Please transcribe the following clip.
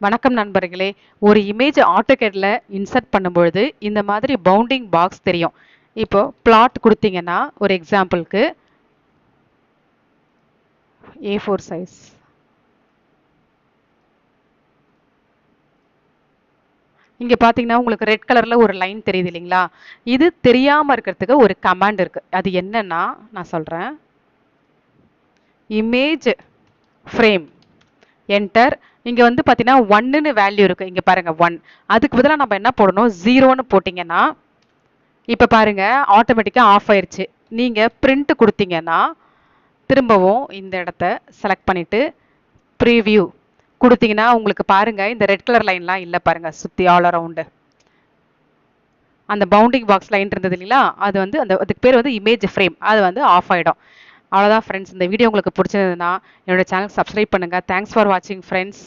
வணக்கம் நண்பர்களே. ஒரு இமேஜ் ஆட்டோகேட்ல இன்சர்ட் பண்ணும்பொழுது இந்த மாதிரி பவுண்டிங் பாக்ஸ் தெரியும். இப்போ பிளாட் கொடுத்தீங்கன்னா ஒரு எக்ஸாம்பிளுக்கு A4 சைஸ். இங்க பாத்தீங்கன்னா உங்களுக்கு ரெட் கலர்ல ஒரு லைன் தெரியுது இல்லைங்களா? இது தெரியாம இருக்கிறதுக்கு ஒரு கமாண்ட் இருக்கு. அது என்னன்னா நான் சொல்றேன். Image frame enter. இங்க வந்து பாத்தீங்கன்னா 1ன்னு வேல்யூ இருக்கு. இங்க பாருங்க 1. அதுக்கு பதிலா நம்ம என்ன போடணும்? 0ன்னு போட்டீங்கன்னா இப்ப பாருங்க ஆட்டோமேட்டிக்கா ஆஃப் ஆயிருச்சு. நீங்க பிரிண்ட் கொடுத்தீங்கன்னா திரும்பவும் இந்த இடத்த செலக்ட் பண்ணிட்டு ப்ரீவியூ கொடுத்தீங்கன்னா உங்களுக்கு பாருங்க இந்த ரெட் கலர் லைன்லாம் இல்ல பாருங்க சுத்தி ஆல் அரவுண்டு. அந்த பவுண்டிங் பாக்ஸ் லைன் இருந்தது இல்லைங்களா? அது வந்து அதுக்கு பேர் வந்து இமேஜ் ஃப்ரேம். அது வந்து ஆஃப் ஆயிடும். அவ்வளோதான் ஃப்ரெண்ட்ஸ். இந்த வீடியோ உங்களுக்கு பிடிச்சிருந்ததுன்னா என்னோட சேனல் சப்ஸ்கிரைப் பண்ணுங்க. தேங்க்ஸ் ஃபார் வாட்சிங் ஃப்ரெண்ட்ஸ்.